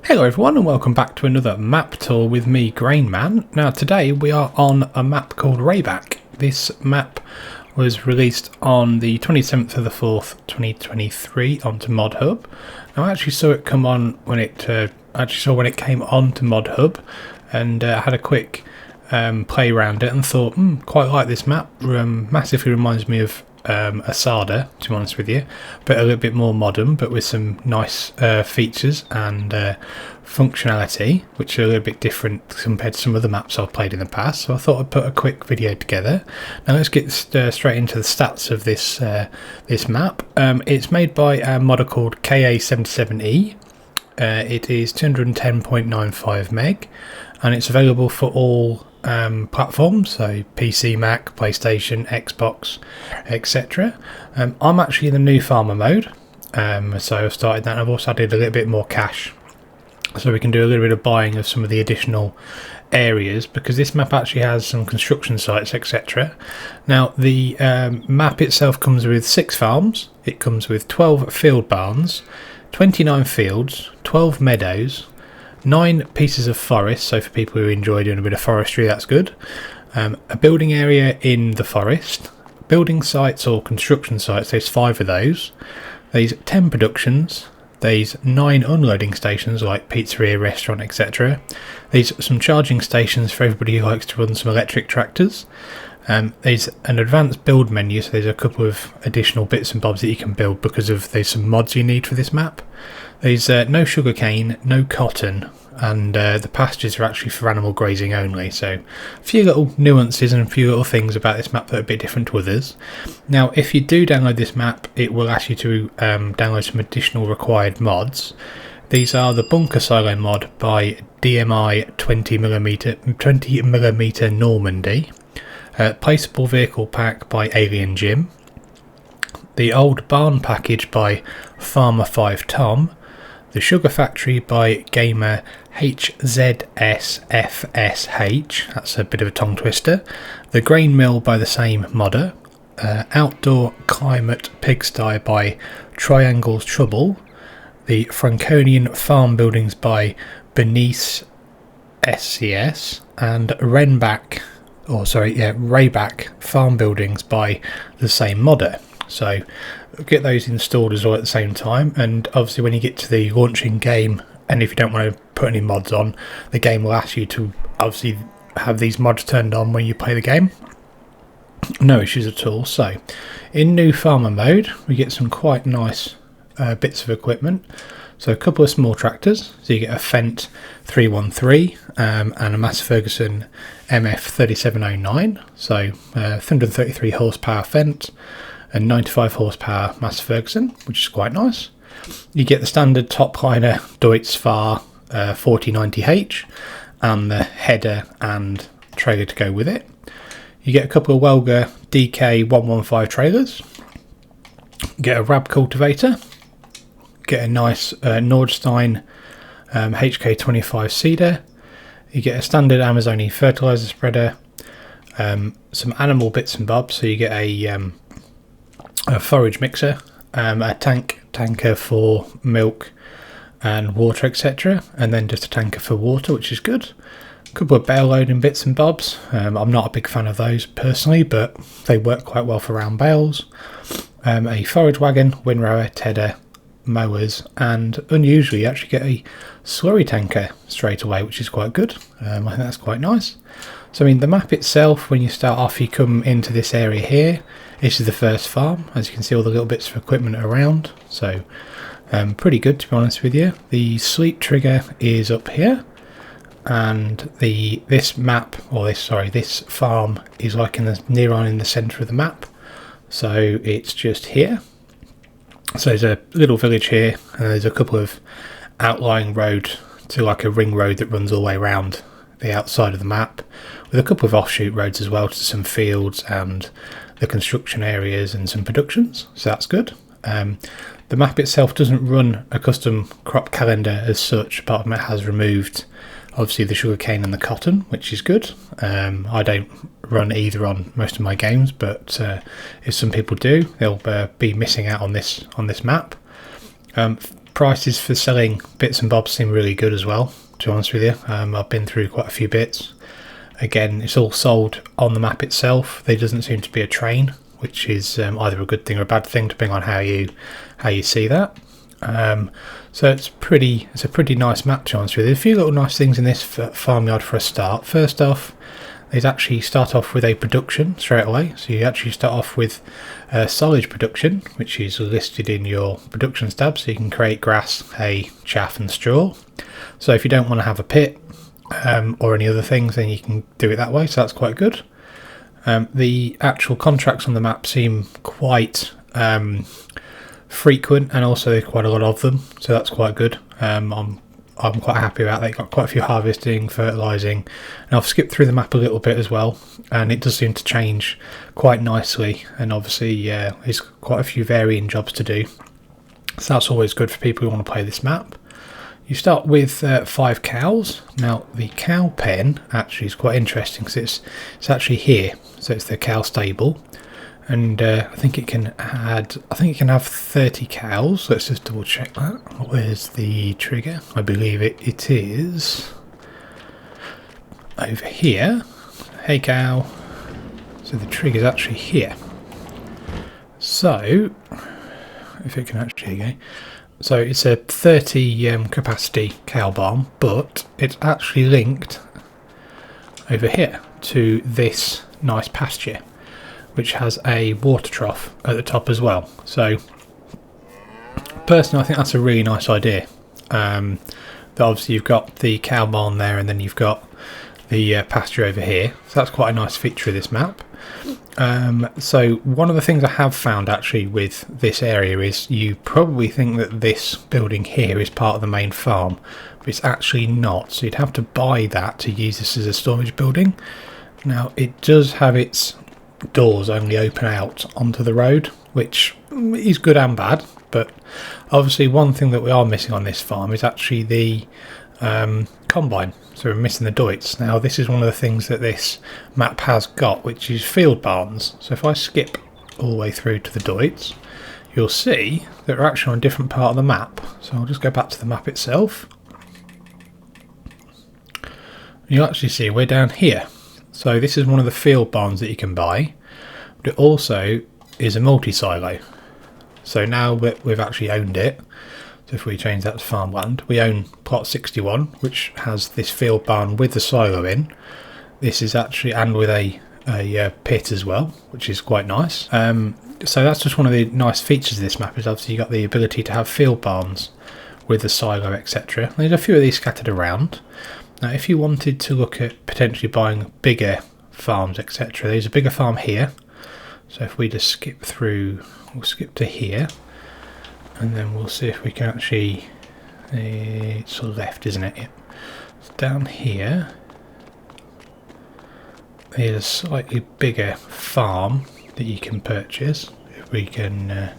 Hello everyone and welcome back to another map tour with me, Grainman. Now today we are on a map called Rehbach. This map was released on the 27th of the 4th 2023 onto ModHub. Now I actually saw it come on when it came onto ModHub and had a quick play around it and thought, quite like this map. Massively reminds me of Asada, to be honest with you, but a little bit more modern, but with some nice features and functionality, which are a little bit different compared to some other maps I've played in the past. So I thought I'd put a quick video together. Now let's get straight into the stats of this this map. It's made by a modder called KA77E. It is 210.95 meg, and it's available for all platforms, so PC, Mac, PlayStation, Xbox, etc. I'm actually in the new farmer mode, so I've started that. I've also added a little bit more cash, so we can do a little bit of buying of some of the additional areas, because this map actually has some construction sites, etc. Now the map itself comes with 6 farms. It comes with 12 field barns, 29 fields, 12 meadows, 9 pieces of forest, so for people who enjoy doing a bit of forestry, that's good. A building area in the forest, building sites or construction sites, there's 5 of those. There's 10 productions, there's 9 unloading stations like pizzeria, restaurant, etc. There's some charging stations for everybody who likes to run some electric tractors. There's an advanced build menu, so there's a couple of additional bits and bobs that you can build because there's some mods you need for this map. There's no sugarcane, no cotton, and the pastures are actually for animal grazing only. So a few little nuances and a few little things about this map that are a bit different to others. Now if you do download this map, it will ask you to download some additional required mods. These are the bunker silo mod by DMI 20mm Normandy, Placeable vehicle pack by Alien Jim, the old barn package by farmerfivetom, the sugar factory by gamerhzsFSH, that's a bit of a tongue twister, the grain mill by the same modder, outdoor climate pigsty by TrianglesTrouble, the Franconian farm buildings by BERNIESCS, and Rehbach farm buildings by the same modder. So get those installed as well at the same time, and obviously when you get to the launching game, and if you don't want to put any mods on, the game will ask you to obviously have these mods turned on when you play the game. No issues at all. So in new farmer mode we get some quite nice bits of equipment. So a couple of small tractors, so you get a Fendt 313 and a Mass Ferguson MF3709, so 333 horsepower Fendt and 95 horsepower Mass Ferguson, which is quite nice. You get the standard top liner Deutz Fahr 4090H and the header and trailer to go with it. You get a couple of Welger DK115 trailers. You get a Rab cultivator. Get a nice Nordstein HK25 seeder. You get a standard Amazoni fertilizer spreader. Some animal bits and bobs, so you get a forage mixer, a tanker for milk and water, etc., and then just a tanker for water, which is good. A couple of bale loading bits and bobs. I'm not a big fan of those personally, but they work quite well for round bales. A forage wagon, windrower, tedder, mowers, and unusually you actually get a slurry tanker straight away, which is quite good. I think that's quite nice. So I mean, the map itself, when you start off, you come into this area here. This is the first farm. As you can see, all the little bits of equipment around, so pretty good, to be honest with you. The sleep trigger is up here, and this farm is like near on in the centre of the map, so it's just here. So there's a little village here, and there's a couple of outlying road to like a ring road that runs all the way around the outside of the map, with a couple of offshoot roads as well to some fields and the construction areas and some productions, so that's good. The map itself doesn't run a custom crop calendar as such, apart from it has removed obviously the sugarcane and the cotton, which is good. I don't run either on most of my games, but if some people do, they'll be missing out on this map. prices for selling bits and bobs seem really good as well, to be honest with you. I've been through quite a few bits. Again, it's all sold on the map itself. There doesn't seem to be a train, which is either a good thing or a bad thing, depending on how you see that. So it's a pretty nice map, to be honest with you. There's a few little nice things in this farmyard for a start. First off, they actually start off with a production straight away. So you actually start off with silage production, which is listed in your productions tab. So you can create grass, hay, chaff and straw. So if you don't want to have a pit or any other things, then you can do it that way. So that's quite good. The actual contracts on the map seem quite frequent, and also quite a lot of them, so that's quite good. I'm quite happy about that. They've got quite a few harvesting, fertilising, and I've skipped through the map a little bit as well, and it does seem to change quite nicely, and obviously there's quite a few varying jobs to do, so that's always good for people who want to play this map. You start with 5 cows. Now the cow pen actually is quite interesting because it's actually here, so it's the cow stable. And I think it can have 30 cows. Let's just double check that. Where's the trigger? I believe it is over here. Hey cow. So the trigger's actually here. So if it can actually go. So it's a 30 capacity cow barn, but it's actually linked over here to this nice pasture, which has a water trough at the top as well. So personally, I think that's a really nice idea. That obviously you've got the cow barn there, and then you've got the pasture over here. So that's quite a nice feature of this map. So one of the things I have found actually with this area is you probably think that this building here is part of the main farm, but it's actually not. So you'd have to buy that to use this as a storage building. Now it does have its doors only open out onto the road, which is good and bad, but obviously one thing that we are missing on this farm is actually the combine. So we're missing the Deutz. Now this is one of the things that this map has got, which is field barns. So if I skip all the way through to the Deutz, you'll see that we're actually on a different part of the map. So I'll just go back to the map itself. You'll actually see we're down here. So this is one of the field barns that you can buy, but it also is a multi-silo. So now we've actually owned it. So if we change that to farmland, we own plot 61, which has this field barn with the silo in. This is actually, and with a pit as well, which is quite nice. So that's just one of the nice features of this map, is obviously you've got the ability to have field barns with the silo, etc. There's a few of these scattered around. Now if you wanted to look at potentially buying bigger farms, etc., there's a bigger farm here. So if we just skip through, we'll skip to here, and then we'll see if we can actually, it's to the left, isn't it? Yep. So down here, there's a slightly bigger farm that you can purchase. If we can,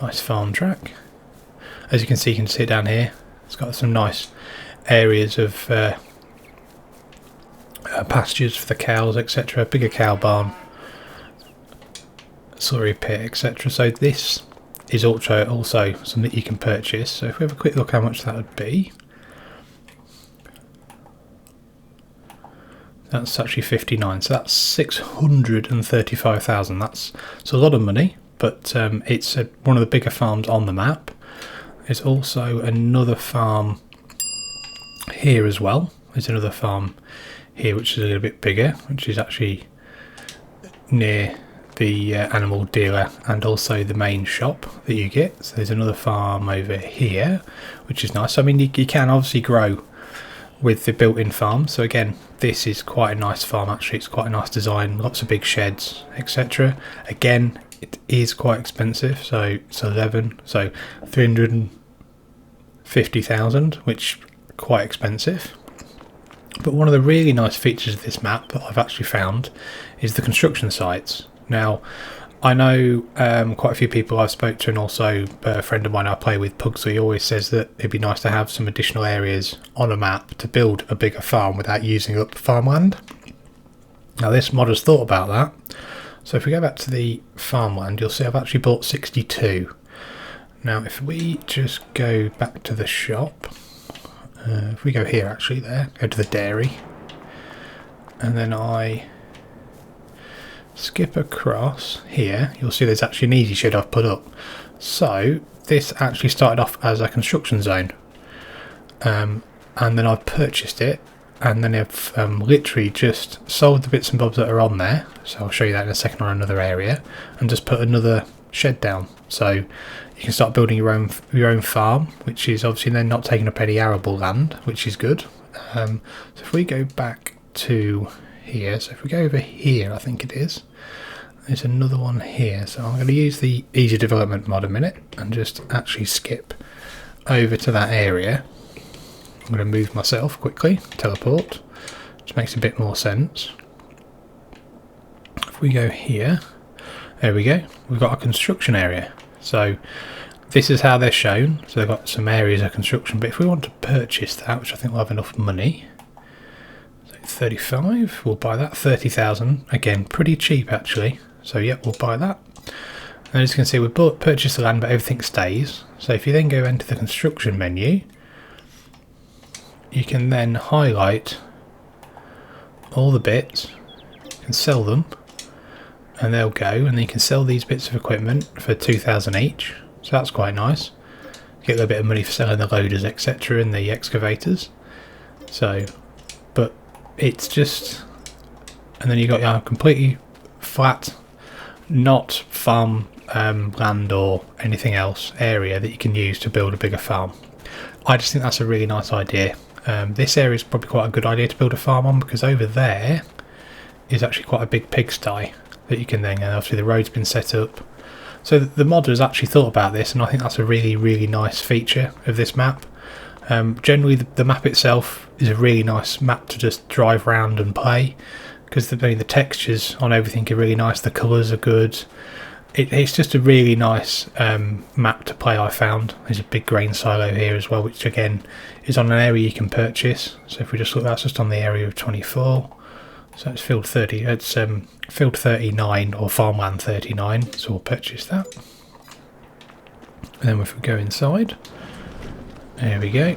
nice farm track. As you can see it down here. It's got some nice areas of pastures for the cows, etc. Bigger cow barn, slurry pit, etc. So this is also something that you can purchase. So if we have a quick look how much that would be, that's actually 59. So that's 635,000. That's a lot of money, but it's one of the bigger farms on the map. There's also another farm here as well. There's another farm here which is a little bit bigger, which is actually near the animal dealer and also the main shop that you get. So there's another farm over here, which is nice. I mean, you can obviously grow with the built-in farm. So again, this is quite a nice farm actually. It's quite a nice design, lots of big sheds, etc. Again, it is quite expensive, so it's 350,000, which is quite expensive. But one of the really nice features of this map that I've actually found is the construction sites. Now, I know quite a few people I've spoke to, and also a friend of mine I play with, Pigsty, always says that it'd be nice to have some additional areas on a map to build a bigger farm without using up farmland. Now this mod has thought about that. So if we go back to the farmland, you'll see I've actually bought 62. Now if we just go back to the shop, if we go here actually there, go to the dairy, and then I skip across here, you'll see there's actually an easy shed I've put up. So this actually started off as a construction zone, and then I've purchased it, and then I've literally just sold the bits and bobs that are on there, so I'll show you that in a second on another area, and just put another shed down. So you can start building your own farm, which is obviously then not taking up any arable land, which is good. So if we go back to here, so if we go over here, I think it is, there's another one here. So I'm going to use the easy development mod a minute and just actually skip over to that area. I'm going to move myself quickly, teleport, which makes a bit more sense. If we go here, there we go, we've got a construction area. So this is how they're shown. So they've got some areas of construction, but if we want to purchase that, which I think we'll have enough money, so 35, we'll buy that. 30,000, again pretty cheap actually, so yep, we'll buy that. And as you can see, we've purchased the land, but everything stays. So if you then go into the construction menu, you can then highlight all the bits, you can sell them, and they'll go, and then you can sell these bits of equipment for 2,000 each, so that's quite nice. Get a little bit of money for selling the loaders, etc., and the excavators. So, but it's just, and then you got your completely flat, not farm land or anything else area that you can use to build a bigger farm. I just think that's a really nice idea. This area is probably quite a good idea to build a farm on, because over there is actually quite a big pigsty that you can then, and obviously the road's been set up. So the modders actually thought about this, and I think that's a really, really nice feature of this map. Generally the map itself is a really nice map to just drive around and play, because the textures on everything are really nice, the colours are good. It's just a really nice map to play, I found. There's a big grain silo here as well, which again is on an area you can purchase. So if we just look, that's just on the area of 24. So it's field 30. It's field 39 or farmland 39. So we'll purchase that. And then if we go inside, there we go.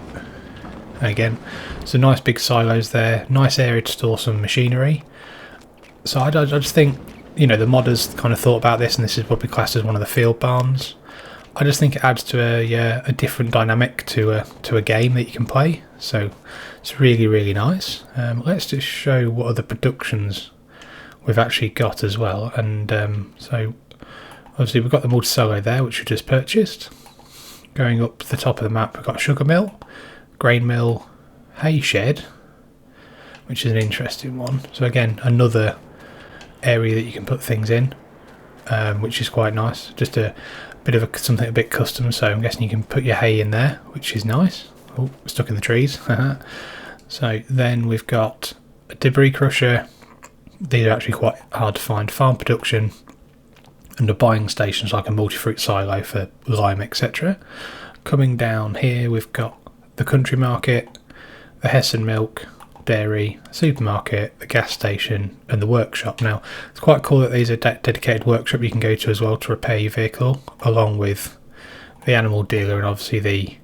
Again, so nice big silos there. Nice area to store some machinery. So I just think, you know, the modders kind of thought about this, and this is what we classed as one of the field barns. I just think it adds to a different dynamic to a game that you can play. So it's really, really nice. Let's just show what other productions we've actually got as well. And so obviously we've got the multi-silo there, which we just purchased. Going up the top of the map, we've got a sugar mill, grain mill, hay shed, which is an interesting one. So again, another area that you can put things in, which is quite nice. Just a bit of something a bit custom, so I'm guessing you can put your hay in there, which is nice. Oh, stuck in the trees. So then we've got a debris crusher. These are actually quite hard to find. Farm production, and a buying station, like a multi-fruit silo for lime, etc. Coming down here we've got the country market, the Hessen milk, dairy, supermarket, the gas station, and the workshop. Now it's quite cool that these are dedicated workshop you can go to as well to repair your vehicle, along with the animal dealer and obviously the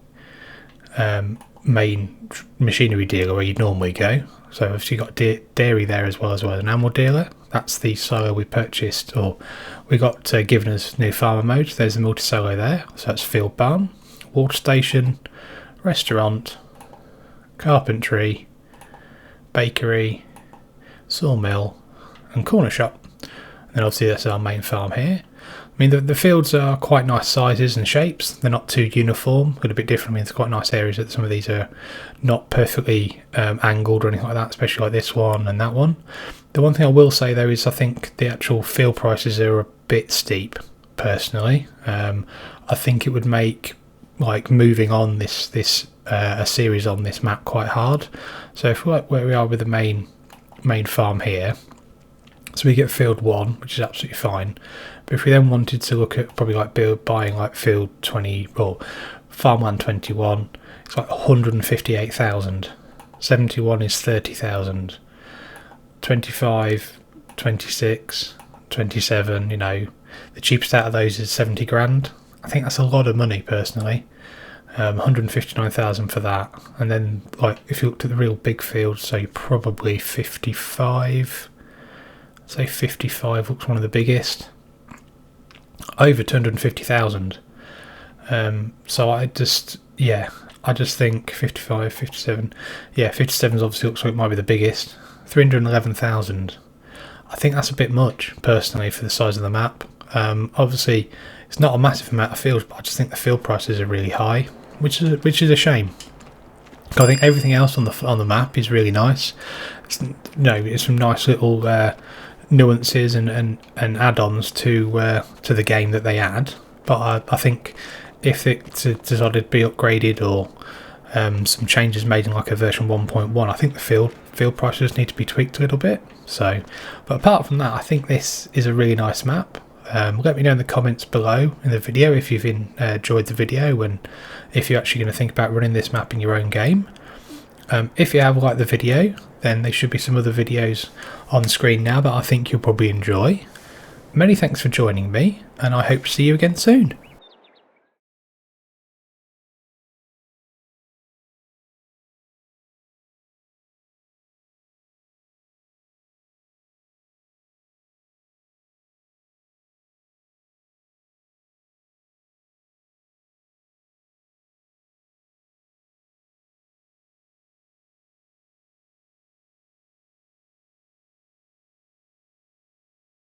main machinery dealer where you'd normally go. So obviously you've got dairy there as well as an animal dealer. That's the silo we purchased, or we got given as new farmer mode. There's the multi-silo there, so that's field barn, water station, restaurant, carpentry, bakery, sawmill, and corner shop. And then obviously that's our main farm here. I mean, the fields are quite nice sizes and shapes. They're not too uniform, a bit different. I mean, there's quite nice areas that some of these are not perfectly angled or anything like that, especially like this one and that one. The one thing I will say though is I think the actual field prices are a bit steep, personally. I think it would make like moving on a series on this map quite hard. So if we like where we are with the main farm here, so we get field 1, which is absolutely fine. But if we then wanted to look at probably like buying like field 20 or farmland 21, it's like 158,000. 71 is 30,000. 25, 26, 27, you know, the cheapest out of those is 70 grand. I think that's a lot of money personally. 159,000 for that, and then like if you looked at the real big fields, so probably 55. Say 55 looks one of the biggest. Over 250,000. So I just think 55, 57. Yeah, 57 obviously looks like it might be the biggest. 311,000. I think that's a bit much personally for the size of the map. Obviously, it's not a massive amount of fields, but I just think the field prices are really high, which is a shame. I think everything else on the map is really nice. It's some nice little nuances and add-ons to the game that they add. But I think if it decided to be upgraded or some changes made in like a version 1.1, I think the field prices need to be tweaked a little bit. So, but apart from that, I think this is a really nice map. Let me know in the comments below in the video if you've enjoyed the video and if you're actually going to think about running this map in your own game. If you have liked the video, then there should be some other videos on the screen now that I think you'll probably enjoy. Many thanks for joining me, and I hope to see you again soon.